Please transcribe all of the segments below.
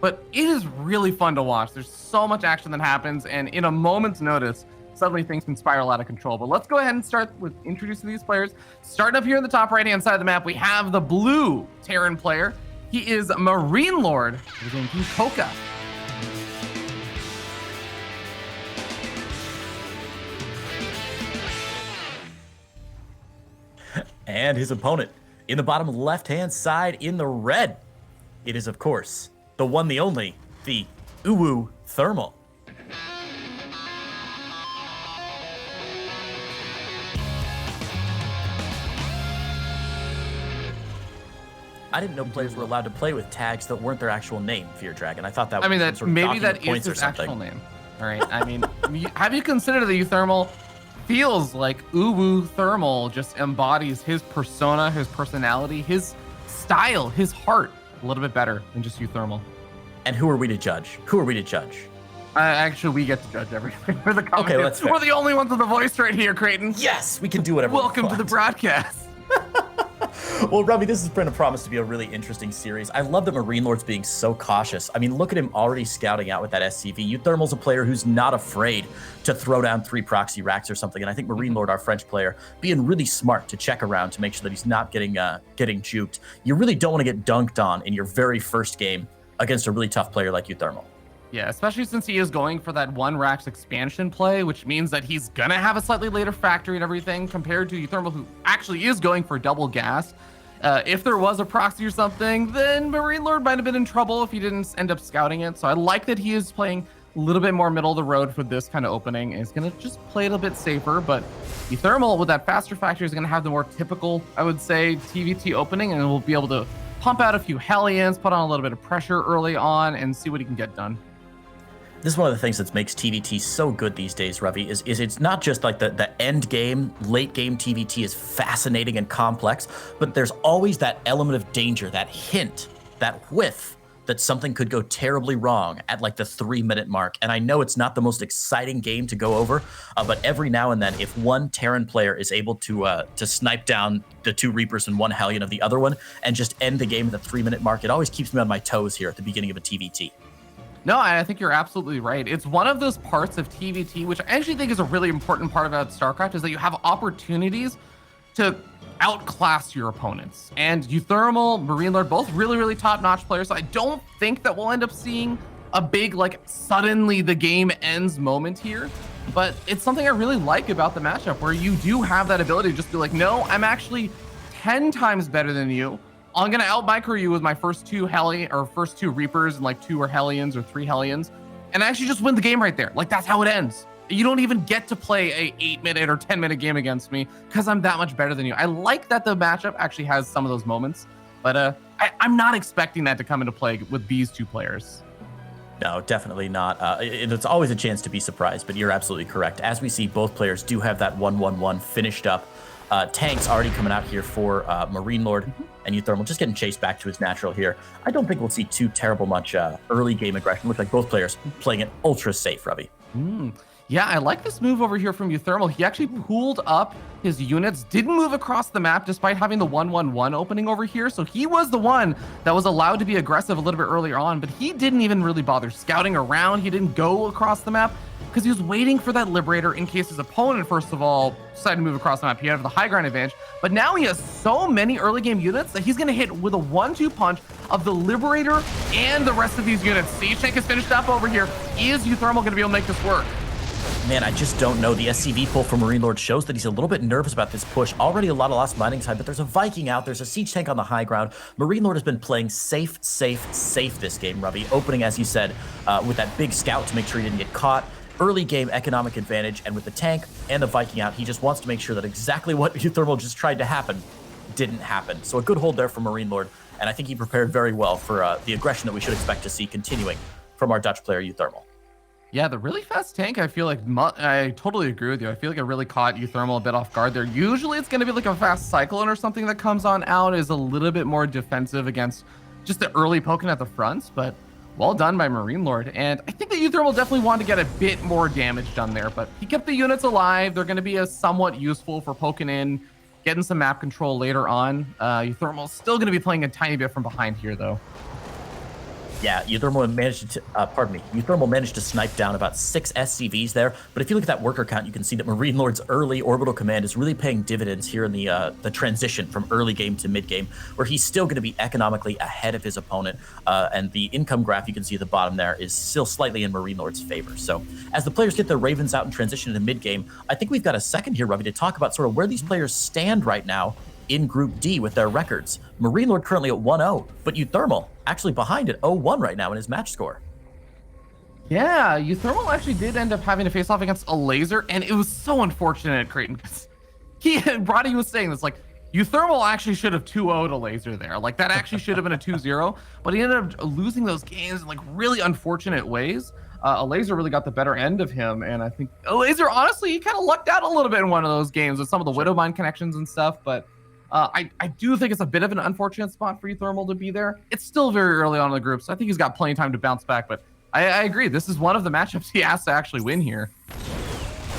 but it is really fun to watch. There's so much action that happens, and in a moment's notice, suddenly things can spiral out of control. But let's go ahead and start with introducing these players. Starting up here in the top right-hand side of the map, we have the blue Terran player. He is MarineLorD, using Coca. And his opponent in the bottom left-hand side in the red. It is, of course, the one, the only, the uThermal. I didn't know players were allowed to play with tags that weren't their actual name, Fear Dragon. I thought that was that sort of maybe that docking is points or his something. actual name. All right. I mean, have you considered the uThermal feels like uThermal just embodies his persona, his personality, his style, his heart a little bit better than just uThermal. And who are we to judge? Who are we to judge? Actually, we get to judge everything for the comments. Okay, that's fair. We're the only ones with a voice right here, Creighton. Yes, we can do whatever Welcome we to want. the broadcast. Well, Robbie, this has been a promise to be a really interesting series. I love that MarineLorD's being so cautious. I mean, look at him already scouting out with that SCV. uThermal's a player who's not afraid to throw down 3 proxy racks or something. And I think MarineLorD, our French player, being really smart to check around to make sure that he's not getting juked. You really don't want to get dunked on in your very first game against a really tough player like uThermal. Yeah, especially since he is going for that 1 racks expansion play, which means that he's gonna have a slightly later factory and everything compared to uThermal, who actually is going for double gas. If there was a proxy or something, then MarineLorD might have been in trouble if he didn't end up scouting it. So I like that he is playing a little bit more middle of the road for this kind of opening. He's gonna just play it a bit safer, but uThermal with that faster factory is gonna have the more typical, I would say, TVT opening, and will be able to pump out a few Hellions, put on a little bit of pressure early on, and see what he can get done. This is one of the things that makes TVT so good these days, Ravi, is it's not just like the end game, late game TVT is fascinating and complex, but there's always that element of danger, that hint, that whiff that something could go terribly wrong at like the 3-minute mark. And I know it's not the most exciting game to go over, but every now and then, if one Terran player is able to snipe down the 2 Reapers and 1 Hellion of the other one and just end the game at the 3-minute mark, it always keeps me on my toes here at the beginning of a TVT. No, I think you're absolutely right. It's one of those parts of TVT, which I actually think is a really important part about StarCraft, is that you have opportunities to outclass your opponents. And uThermal, MarineLorD, both really, really top-notch players. So I don't think that we'll end up seeing a big, like, suddenly the game ends moment here. But it's something I really like about the matchup, where you do have that ability to just be like, no, I'm actually 10 times better than you. I'm gonna out-micro you with my first 2 Reapers and like 2 or Hellions or 3 Hellions, and I actually just win the game right there. Like, that's how it ends. You don't even get to play a 8-minute or 10-minute game against me because I'm that much better than you. I like that the matchup actually has some of those moments, but I'm not expecting that to come into play with these 2 players. No, definitely not. It's always a chance to be surprised, but you're absolutely correct. As we see, both players do have that 1-1-1 finished up. Tanks already coming out here for MarineLorD and uThermal, just getting chased back to his natural here. I don't think we'll see too terrible much early game aggression. Looks like both players playing it ultra safe, Ravi. Yeah, I like this move over here from uThermal. He actually pulled up his units, didn't move across the map despite having the 1-1-1 opening over here. So he was the one that was allowed to be aggressive a little bit earlier on, but he didn't even really bother scouting around. He didn't go across the map because he was waiting for that Liberator in case his opponent, first of all, decided to move across the map. He had the high ground advantage, but now he has so many early game units that he's going to hit with a 1-2 punch of the Liberator and the rest of these units. Siege Tank is finished up over here. Is uThermal going to be able to make this work? Man, I just don't know. The SCV pull from MarineLorD shows that he's a little bit nervous about this push. Already a lot of lost mining time, but there's a Viking out. There's a Siege Tank on the high ground. MarineLorD has been playing safe this game, Robbie. Opening, as you said, with that big scout to make sure he didn't get caught. Early game economic advantage, and with the tank and the Viking out, he just wants to make sure that exactly what uThermal just tried to happen didn't happen. So a good hold there from MarineLorD, and I think he prepared very well for the aggression that we should expect to see continuing from our Dutch player uThermal. Yeah, the really fast tank, I feel like, I totally agree with you. I feel like it really caught uThermal a bit off guard there. Usually it's going to be like a fast Cyclone or something that comes on out, is a little bit more defensive against just the early poking at the fronts, but well done by MarineLorD. And I think that uThermal definitely wanted to get a bit more damage done there, but he kept the units alive. They're going to be somewhat useful for poking in, getting some map control later on. uThermal's still going to be playing a tiny bit from behind here, though. Yeah, uThermal managed to, uThermal managed to snipe down about 6 SCVs there. But if you look at that worker count, you can see that MarineLorD's early orbital command is really paying dividends here in the transition from early game to mid game, where he's still going to be economically ahead of his opponent. And the income graph you can see at the bottom there is still slightly in MarineLorD's favor. So as the players get their Ravens out and transition into mid game, I think we've got a second here, Ravi, to talk about sort of where these players stand right now in Group D with their records. MarineLorD currently at 1-0, but uThermal actually behind at 0-1 right now in his match score. Yeah, uThermal actually did end up having to face off against a laser, and it was so unfortunate, Creighton, because Roddy was saying this, like, uThermal actually should have 2-0'd a laser there. Like, that actually should have been a 2-0, but he ended up losing those games in, like, really unfortunate ways. A laser really got the better end of him, and I think a laser, honestly, he kind of lucked out a little bit in one of those games with some of the Widowmine connections and stuff, but I do think it's a bit of an unfortunate spot for uThermal to be there. It's still very early on in the group, so I think he's got plenty of time to bounce back, but I agree. This is one of the matchups he has to actually win here.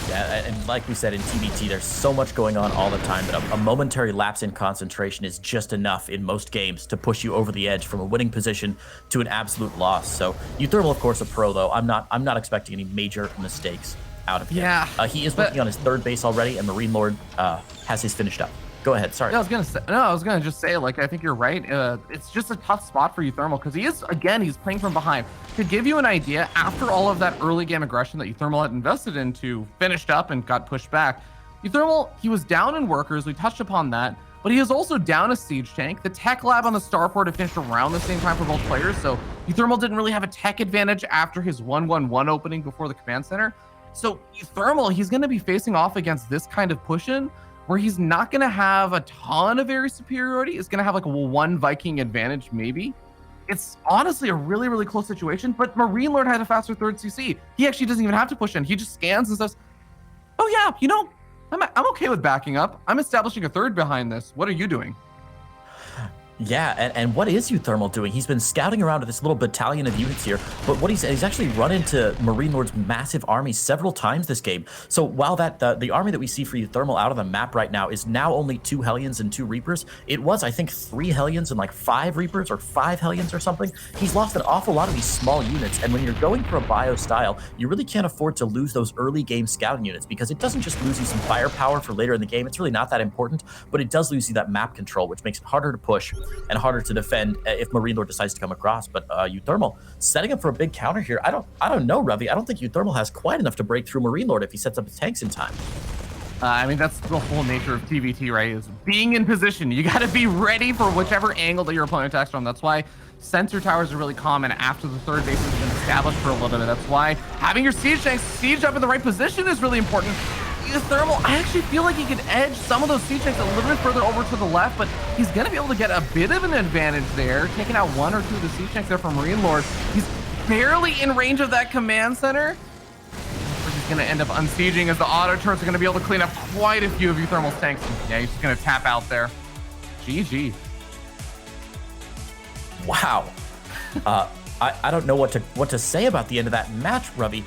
Yeah, and like we said in TBT, there's so much going on all the time that a momentary lapse in concentration is just enough in most games to push you over the edge from a winning position to an absolute loss. So uThermal, of course, a pro, though. I'm not expecting any major mistakes out of him. Yeah. He is working on his third base already, and MarineLorD has his finished up. Go ahead. Sorry. Yeah, I was gonna just say, like, I think you're right. It's just a tough spot for uThermal because he's playing from behind. To give you an idea, after all of that early game aggression that uThermal had invested into finished up and got pushed back, uThermal, he was down in workers. We touched upon that, but he is also down a siege tank. The tech lab on the starport had finished around the same time for both players, so uThermal didn't really have a tech advantage after his 1-1-1 opening before the command center. So uThermal, he's going to be facing off against this kind of push-in, where he's not going to have a ton of area superiority. It's going to have like a 1 Viking advantage, maybe. It's honestly a really, really close situation, but MarineLorD had a faster third CC. He actually doesn't even have to push in. He just scans and says, oh yeah, you know, I'm okay with backing up. I'm establishing a third behind this. What are you doing? Yeah, and what is uThermal doing? He's been scouting around to this little battalion of units here, but what he's actually run into MarineLorD's massive army several times this game. So while the army that we see for uThermal out of the map right now is now only 2 Hellions and 2 Reapers, it was, I think, 3 Hellions and like 5 Reapers or 5 Hellions or something. He's lost an awful lot of these small units, and when you're going for a bio style, you really can't afford to lose those early game scouting units, because it doesn't just lose you some firepower for later in the game. It's really not that important, but it does lose you that map control, which makes it harder to push and harder to defend if MarineLorD decides to come across. But uThermal setting up for a big counter here. I don't know, Ravi. I don't think uThermal has quite enough to break through MarineLorD if he sets up his tanks in time. I mean, that's the whole nature of TVT, right? Is being in position. You got to be ready for whichever angle that your opponent attacks from. That's why sensor towers are really common after the third base has been established for a little bit. That's why having your siege tanks sieged up in the right position is really important. uThermal, I actually feel like he could edge some of those siege tanks a little bit further over to the left, but he's going to be able to get a bit of an advantage there, taking out 1 or 2 of the siege tanks there from MarineLorD. He's barely in range of that command center. He's going to end up unsieging, as the auto turrets are going to be able to clean up quite a few of uThermal's tanks. Yeah, he's just going to tap out there. GG. Wow. I don't know what to say about the end of that match, Ravi.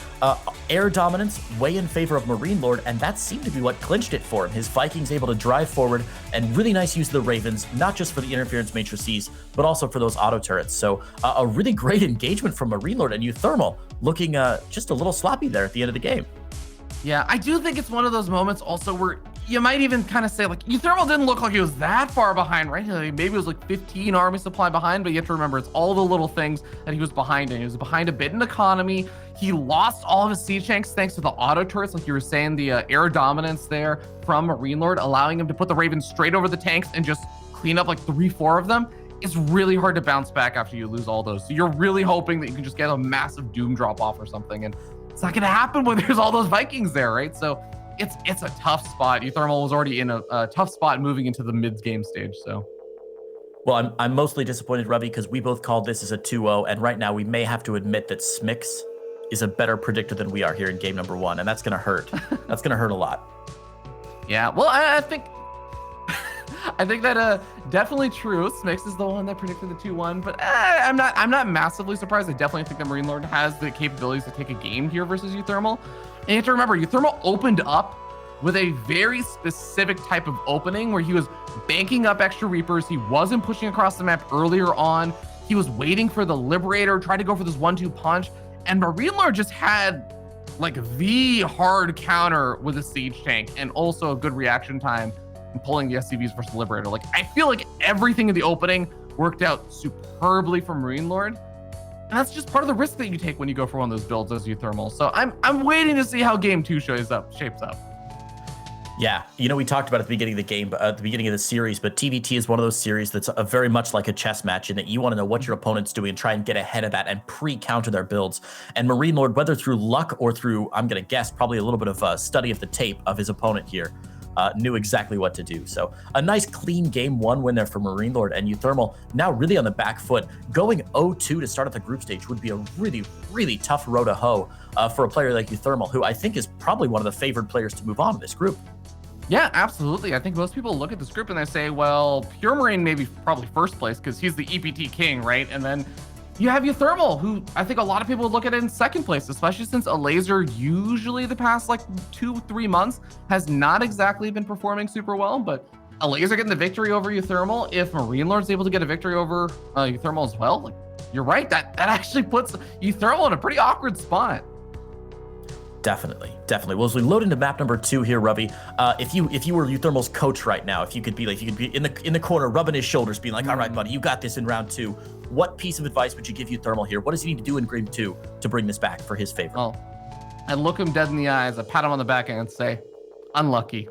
Air dominance way in favor of MarineLorD, and that seemed to be what clinched it for him. His Vikings able to drive forward, and really nice use of the Ravens, not just for the interference matrices, but also for those auto turrets. So a really great engagement from MarineLorD, and uThermal looking just a little sloppy there at the end of the game. Yeah, I do think it's one of those moments also where you might even kind of say, like, uThermal didn't look like he was that far behind, right? Maybe it was like 15 army supply behind, but you have to remember it's all the little things that he was behind in. He was behind a bit in economy. He lost all of his siege tanks thanks to the auto turrets, like you were saying, the air dominance there from MarineLorD, allowing him to put the Ravens straight over the tanks and just clean up like 3-4 of them. It's really hard to bounce back after you lose all those. So you're really hoping that you can just get a massive doom drop off or something, and it's not going to happen when there's all those Vikings there, right? So it's a tough spot. uThermal was already in a tough spot moving into the mid-game stage, so. Well, I'm mostly disappointed, Ravi, because we both called this as a 2-0, and right now we may have to admit that Smix is a better predictor than we are here in game number 1, and that's going to hurt. That's going to hurt a lot. Yeah, well, I think that definitely true. Smix is the one that predicted the 2-1, but I'm not massively surprised. I definitely think that MarineLorD has the capabilities to take a game here versus uThermal. And you have to remember, uThermal opened up with a very specific type of opening where he was banking up extra Reapers. He wasn't pushing across the map earlier on. He was waiting for the Liberator, tried to go for this 1-2 punch, and MarineLorD just had like the hard counter with a siege tank and also a good reaction time in pulling the SCVs versus the Liberator. Like, I feel like everything in the opening worked out superbly for MarineLorD. And that's just part of the risk that you take when you go for one of those builds as uThermal. So I'm waiting to see how game 2 shapes up. Yeah, you know, we talked about at the beginning of the game, at the beginning of the series, but TVT is one of those series that's very much like a chess match in that you want to know what your opponent's doing and try and get ahead of that and pre-counter their builds. And MarineLorD, whether through luck or through, I'm going to guess, probably a little bit of study of the tape of his opponent here, knew exactly what to do. So a nice clean game 1 win there for MarineLorD, and uThermal now really on the back foot. Going 0-2 to start at the group stage would be a really, really tough row to hoe for a player like uThermal, who I think is probably one of the favored players to move on in this group. Yeah, absolutely. I think most people look at this group and they say, well, Pure Marine maybe probably first place because he's the EPT king, right? And then you have uThermal, who I think a lot of people would look at it in second place, especially since Alazer usually the past like 2-3 months has not exactly been performing super well, but Alazer getting the victory over uThermal. If MarineLorD's able to get a victory over uThermal as well, like, you're right, that actually puts uThermal in a pretty awkward spot. Definitely. Well, as we load into map number 2 here, Ruby, if you were uThermal's coach right now, if you could be in the corner, rubbing his shoulders, being like, all right, buddy, you got this in round 2. What piece of advice would you give uThermal here? What does he need to do in game 2 to bring this back for his favor? Well, I look him dead in the eyes, I pat him on the back and say, unlucky.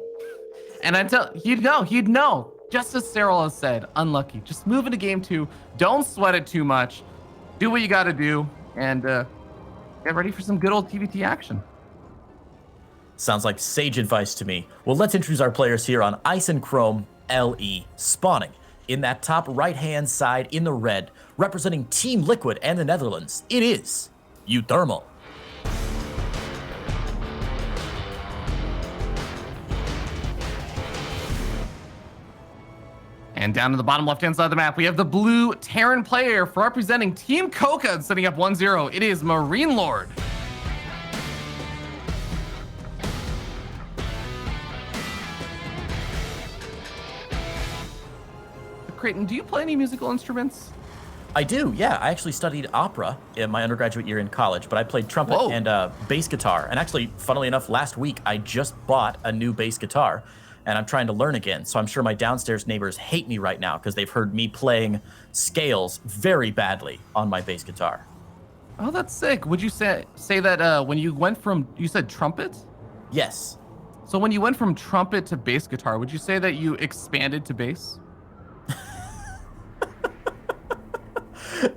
And he'd know. Just as Cyril has said, unlucky. Just move into game 2. Don't sweat it too much. Do what you got to do, and get ready for some good old TVT action. Sounds like sage advice to me. Well, let's introduce our players here on Ice and Chrome LE. Spawning in that top right-hand side in the red, representing Team Liquid and the Netherlands, it is uThermal. And down to the bottom left-hand side of the map, we have the blue Terran player for representing Team Coca and setting up 1-0. It is MarineLorD. Creighton, do you play any musical instruments? I do, yeah. I actually studied opera in my undergraduate year in college, but I played trumpet and bass guitar. And actually, funnily enough, last week I just bought a new bass guitar, and I'm trying to learn again. So I'm sure my downstairs neighbors hate me right now because they've heard me playing scales very badly on my bass guitar. Oh, that's sick. Would you say that when you went from, you said trumpet? Yes. So when you went from trumpet to bass guitar, would you say that you expanded to bass?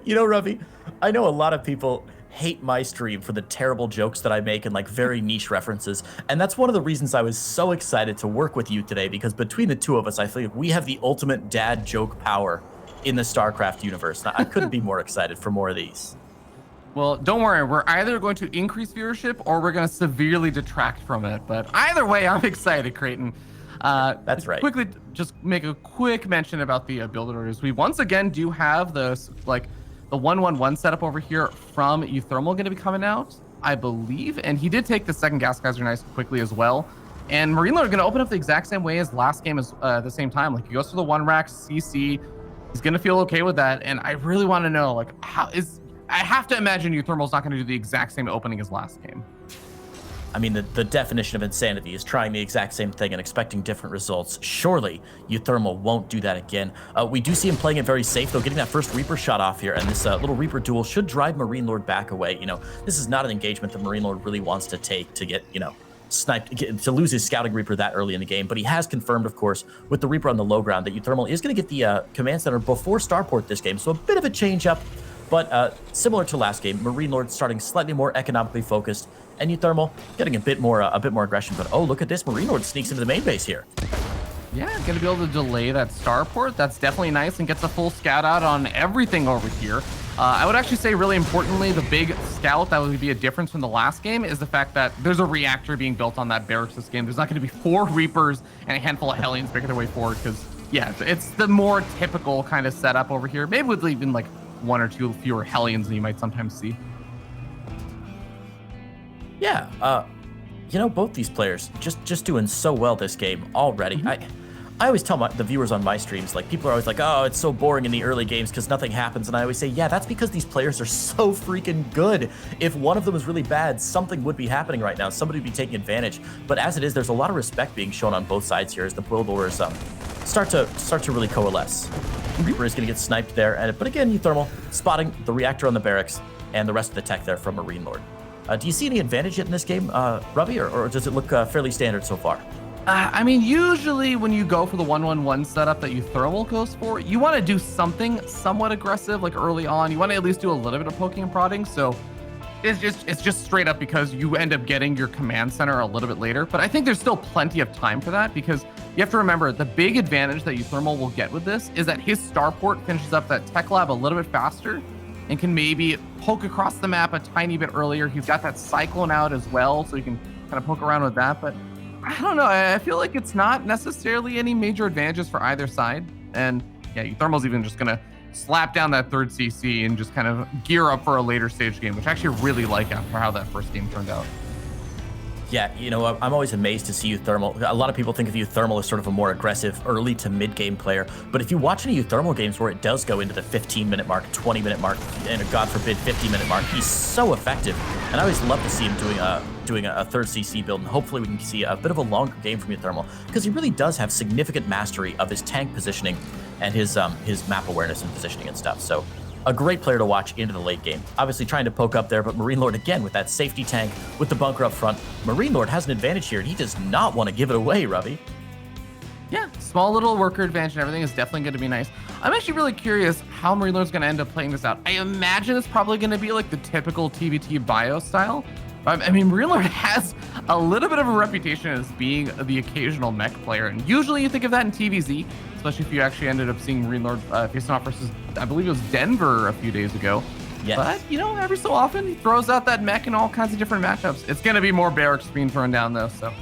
You know, Ruby, I know a lot of people hate my stream for the terrible jokes that I make and like very niche references. And that's one of the reasons I was so excited to work with you today, because between the two of us, I feel like we have the ultimate dad joke power in the StarCraft universe. I couldn't be more excited for more of these. Well, don't worry. We're either going to increase viewership or we're going to severely detract from it. But either way, I'm excited, Creighton. That's right. Quickly, just make a quick mention about the build orders. We once again do have this, like, the 1-1-1 setup over here from uThermal going to be coming out, I believe. And he did take the second gas geyser nice quickly as well. And MarineLorD are going to open up the exact same way as last game as at the same time. Like, he goes for the 1 rack CC. He's going to feel okay with that. And I really want to know, like, I have to imagine uThermal's not going to do the exact same opening as last game. I mean, the definition of insanity is trying the exact same thing and expecting different results. Surely, uThermal won't do that again. We do see him playing it very safe, though, getting that first Reaper shot off here, and this little Reaper duel should drive MarineLorD back away. You know, this is not an engagement that MarineLorD really wants to take to get, you know, sniped, to lose his scouting Reaper that early in the game, but he has confirmed, of course, with the Reaper on the low ground that uThermal is going to get the command center before Starport this game, so a bit of a change up, but similar to last game, MarineLorD starting slightly more economically focused, and uThermal getting a bit more aggression. But oh, look at this, MarineLorD sneaks into the main base here. Yeah, gonna be able to delay that starport. That's definitely nice and gets a full scout out on everything over here. I would actually say, really importantly, the big scout that would be a difference from the last game is the fact that there's a reactor being built on that barracks this game. There's not going to be 4 Reapers and a handful of Hellions making their way forward, because, yeah, it's the more typical kind of setup over here. Maybe with even like 1 or 2 fewer Hellions than you might sometimes see. Yeah, you know, both these players just doing so well this game already. I always tell the viewers on my streams, like, people are always like, oh, it's so boring in the early games because nothing happens. And I always say, yeah, that's because these players are so freaking good. If one of them was really bad, something would be happening right now. Somebody would be taking advantage. But as it is, there's a lot of respect being shown on both sides here as the build orders start to really coalesce. Reaper is going to get sniped there. But again, uThermal spotting the reactor on the barracks and the rest of the tech there from MarineLorD. Do you see any advantage yet in this game, Ravi, or does it look fairly standard so far? I mean, usually when you go for the 1-1-1 setup that uThermal goes for, you want to do something somewhat aggressive, like early on. You want to at least do a little bit of poking and prodding. So it's just straight up because you end up getting your command center a little bit later. But I think there's still plenty of time for that because you have to remember the big advantage that uThermal will get with this is that his starport finishes up that tech lab a little bit faster and can maybe poke across the map a tiny bit earlier. He's got that cyclone out as well, so you can kind of poke around with that. But I don't know. I feel like it's not necessarily any major advantages for either side. And yeah, uThermal's even just going to slap down that third CC and just kind of gear up for a later stage game, which I actually really like after how that first game turned out. Yeah, you know, I'm always amazed to see uThermal. A lot of people think of uThermal as sort of a more aggressive early to mid-game player, but if you watch any uThermal games where it does go into the 15-minute mark, 20-minute mark, and God forbid 50-minute mark, he's so effective. And I always love to see him doing a third CC build, and hopefully we can see a bit of a longer game from uThermal, because he really does have significant mastery of his tank positioning and his map awareness and positioning and stuff. So a great player to watch into the late game. Obviously trying to poke up there, but MarineLorD again with that safety tank, with the bunker up front. MarineLorD has an advantage here, and he does not want to give it away, Ravi. Yeah, small little worker advantage and everything is definitely going to be nice. I'm actually really curious how MarineLorD's going to end up playing this out. I imagine it's probably going to be like the typical TVT bio style. I mean, MarineLorD has a little bit of a reputation as being the occasional mech player, and usually you think of that in TVZ, especially if you actually ended up seeing MarineLorD facing off versus, I believe it was Denver a few days ago. Yes. But, you know, every so often he throws out that mech in all kinds of different matchups. It's going to be more barracks being thrown down, though, so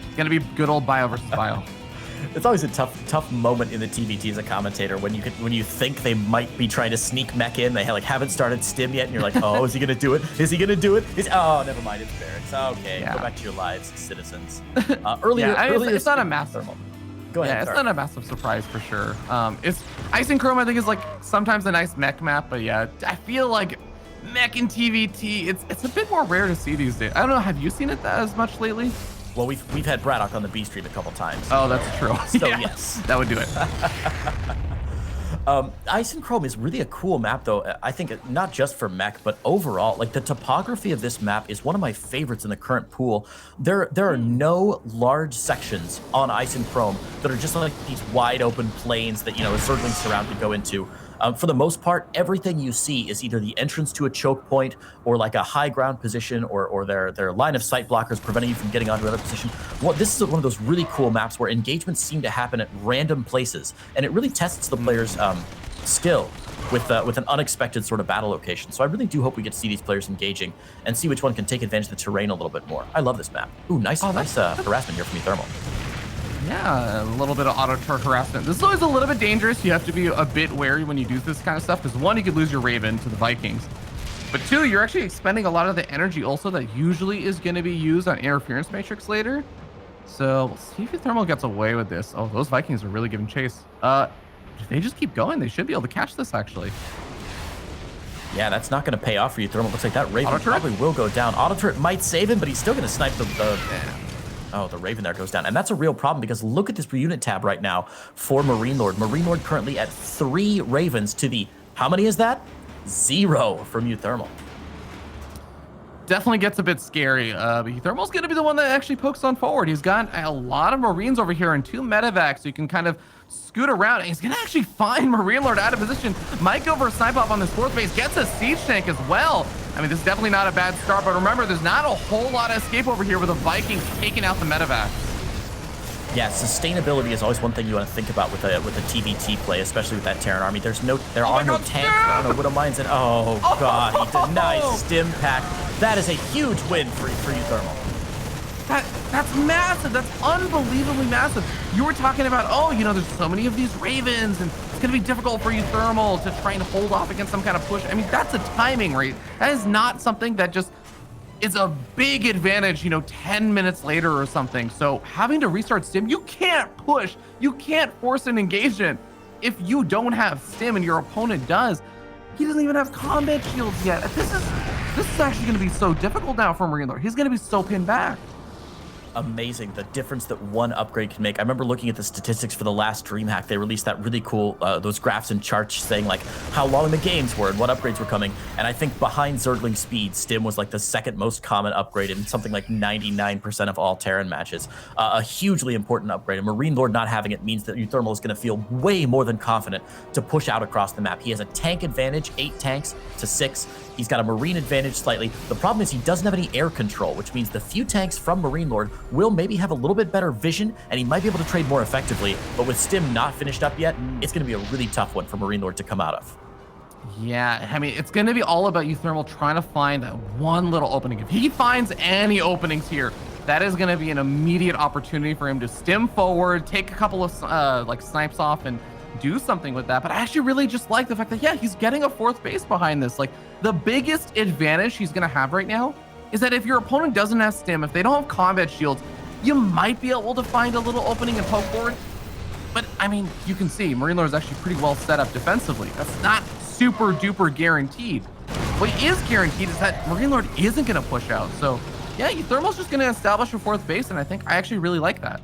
it's going to be good old bio versus bio. It's always a tough moment in the TVT as a commentator when you think they might be trying to sneak mech in. They haven't started stim yet, and you're like, oh, is he gonna do it? Is he gonna do it? Oh, never mind, it's barracks. Okay, yeah. Go back to your lives, citizens. Earlier, it's not a massive. Go ahead. Yeah, it's not a massive surprise for sure. It's Ice and Chrome. I think is like sometimes a nice mech map, but yeah, I feel like mech in TVT. It's a bit more rare to see these days. I don't know. Have you seen it as much lately? Well, we've had Braddock on the B stream a couple times. Oh, that's true. So yeah, yes, that would do it. Ice and Chrome is really a cool map, though. I think not just for mech, but overall, like the topography of this map is one of my favorites in the current pool. There are no large sections on Ice and Chrome that are just like these wide open plains that, you know, a circling surround could go into. For the most part, everything you see is either the entrance to a choke point or like a high ground position or their line of sight blockers preventing you from getting onto another position. This is one of those really cool maps where engagements seem to happen at random places, and it really tests the player's skill with an unexpected sort of battle location. So I really do hope we get to see these players engaging and see which one can take advantage of the terrain a little bit more. I love this map. Ooh, nice harassment here from uThermal. Yeah, a little bit of auto turret harassment. This is always a little bit dangerous. You have to be a bit wary when you do this kind of stuff, because one, you could lose your Raven to the Vikings, but two, you're actually expending a lot of the energy also that usually is going to be used on interference matrix later. So we'll see if uThermal gets away with this. Oh, those Vikings are really giving chase. If they just keep going, they should be able to catch this actually. Yeah, that's not going to pay off for uThermal. Looks like that Raven probably will go down. Auto turret might save him, but he's still going to snipe the Oh, the Raven there goes down. And that's a real problem because look at this unit tab right now for MarineLorD. MarineLorD currently at 3 Ravens to the, how many is that? 0 from uThermal. Definitely gets a bit scary. But uThermal's going to be the one that actually pokes on forward. He's got a lot of Marines over here and 2 medevacs, so you can kind of scoot around. And he's going to actually find MarineLorD out of position. Might go for a snipe off on this 4th base. Gets a siege tank as well. I mean, this is definitely not a bad start, but remember, there's not a whole lot of escape over here with the Vikings taking out the medevac. Yeah, sustainability is always one thing you want to think about with a TVT play, especially with that Terran army. There are no tanks, there are no Widow Mines, and oh god, he denies stim pack. That is a huge win for uThermal. That's massive. That's unbelievably massive. You were talking about, oh, you know, there's so many of these Ravens, and it's going to be difficult for uThermal to try and hold off against some kind of push. I mean, that's a timing rate. That is not something that just is a big advantage, 10 minutes later or something. So having to restart stim, you can't push, you can't force an engagement if you don't have stim and your opponent does. He doesn't even have combat shields yet. This is actually going to be so difficult now for MarineLorD. He's going to be so pinned back. Amazing, the difference that one upgrade can make. I remember looking at the statistics for the last DreamHack. They released that really cool, those graphs and charts saying like how long the games were and what upgrades were coming. And I think behind Zergling Speed, Stim was like the second most common upgrade in something like 99% of all Terran matches. A hugely important upgrade. And MarineLorD not having it means that uThermal is going to feel way more than confident to push out across the map. He has a tank advantage, 8 tanks to 6. He's got a marine advantage slightly. The problem is he doesn't have any air control, which means the few tanks from MarineLorD will maybe have a little bit better vision, and he might be able to trade more effectively. But with Stim not finished up yet, it's going to be a really tough one for MarineLorD to come out of. Yeah, I mean, it's going to be all about uThermal trying to find that one little opening. If he finds any openings here, that is going to be an immediate opportunity for him to stim forward, take a couple of snipes off, and do something with that. But I actually really just like the fact that, yeah, he's getting a 4th base behind this. Like, the biggest advantage he's going to have right now is that if your opponent doesn't have stim, if they don't have combat shields, you might be able to find a little opening and poke forward. But I mean, you can see MarineLorD is actually pretty well set up defensively. That's not super duper guaranteed. What is guaranteed is that MarineLorD isn't going to push out. So yeah, uThermal's just going to establish a 4th base, and I think I actually really like that.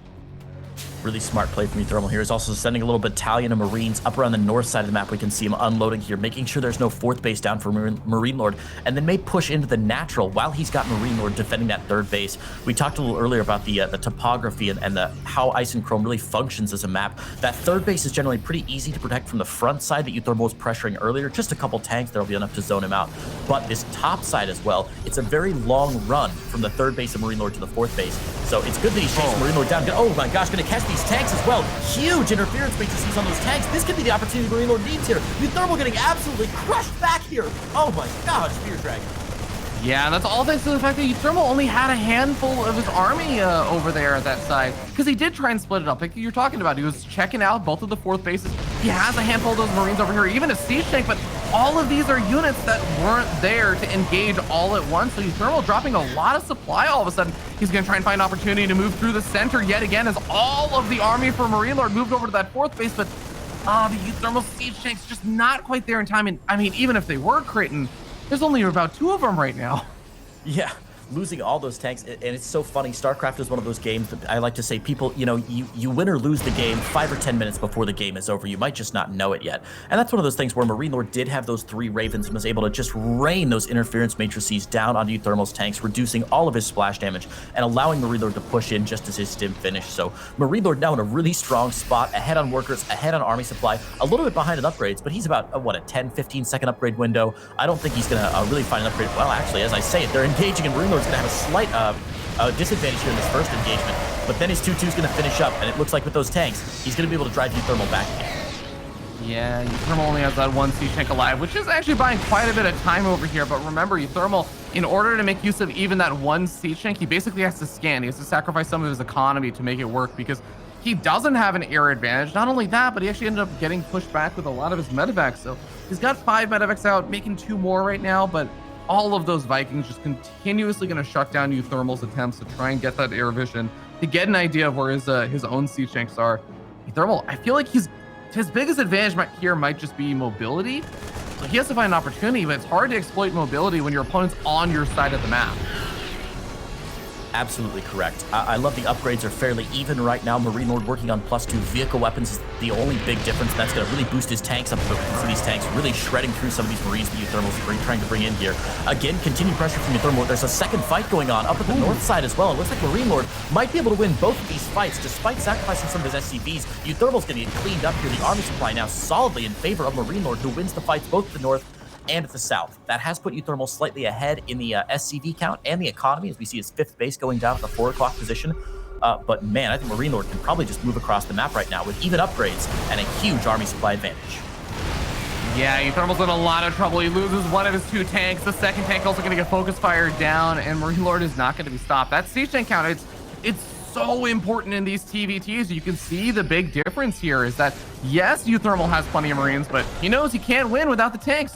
Really smart play from uThermal here. He's also sending a little battalion of Marines up around the north side of the map. We can see him unloading here, making sure there's no 4th base down for MarineLorD, and then may push into the natural while he's got MarineLorD defending that 3rd base. We talked a little earlier about the topography and the how Ice and Chrome really functions as a map. That 3rd base is generally pretty easy to protect from the front side that uThermal was pressuring earlier. Just a couple tanks that'll be enough to zone him out. But this top side as well, it's a very long run from the 3rd base of MarineLorD to the 4th base. So it's good that he's chasing MarineLorD down. Oh my gosh, gonna catch these tanks as well. Huge interference matrices on those tanks. This could be the opportunity MarineLorD needs here. uThermal getting absolutely crushed back here. Oh my god, Spear Dragon. Yeah, and that's all thanks to the fact that uThermal only had a handful of his army over there at that side, because he did try and split it up like you're talking about. He was checking out both of the 4th bases. He has a handful of those Marines over here, even a siege tank, but all of these are units that weren't there to engage all at once. So uThermal dropping a lot of supply all of a sudden. He's going to try and find an opportunity to move through the center yet again as all of the army for MarineLorD moved over to that 4th base, but the uThermal siege tanks just not quite there in time. And I mean, even if they were critting, there's only about 2 of them right now. Yeah, losing all those tanks, and it's so funny. StarCraft is one of those games that I like to say, people, you win or lose the game 5 or 10 minutes before the game is over. You might just not know it yet. And that's one of those things where MarineLorD did have those 3 Ravens and was able to just rain those interference matrices down on uThermal's tanks, reducing all of his splash damage and allowing MarineLorD to push in just as his stim finished. So MarineLorD now in a really strong spot, ahead on workers, ahead on army supply, a little bit behind in upgrades, but he's about, a 10, 15 second upgrade window. I don't think he's going to really find an upgrade. Well, actually, as I say it, they're engaging, and MarineLorD's going to have a slight disadvantage here in this first engagement, but then his 2-2 is going to finish up, and it looks like with those tanks, he's going to be able to drive uThermal back again. Yeah, uThermal only has that 1 siege tank alive, which is actually buying quite a bit of time over here. But remember, uThermal, in order to make use of even that 1 siege tank, he basically has to scan. He has to sacrifice some of his economy to make it work, because he doesn't have an air advantage. Not only that, but he actually ended up getting pushed back with a lot of his medevacs. So he's got 5 medevacs out, making 2 more right now, but all of those Vikings just continuously going to shut down uThermal's attempts to try and get that air vision, to get an idea of where his own siege tanks are. uThermal, I feel like his biggest advantage here might just be mobility. So he has to find an opportunity, but it's hard to exploit mobility when your opponent's on your side of the map. Absolutely correct. I love the upgrades are fairly even right now. MarineLorD working on +2 vehicle weapons is the only big difference. That's going to really boost his tanks up. So these tanks really shredding through some of these Marines that uThermal's trying to bring in here. Again, continued pressure from uThermal. There's a second fight going on up at the north side as well. It looks like MarineLorD might be able to win both of these fights despite sacrificing some of his SCVs. uThermal's going to get cleaned up here. The army supply now solidly in favor of MarineLorD, who wins the fights both at the north and at the south. That has put uThermal slightly ahead in the SCV count and the economy, as we see his 5th base going down at the 4 o'clock position. But man, I think MarineLorD can probably just move across the map right now with even upgrades and a huge army supply advantage. Yeah, uThermal's in a lot of trouble. He loses 1 of his 2 tanks. The second tank also going to get focus fired down, and MarineLorD is not going to be stopped. That siege tank count, it's so important in these TVTs. You can see the big difference here is that, yes, uThermal has plenty of Marines, but he knows he can't win without the tanks.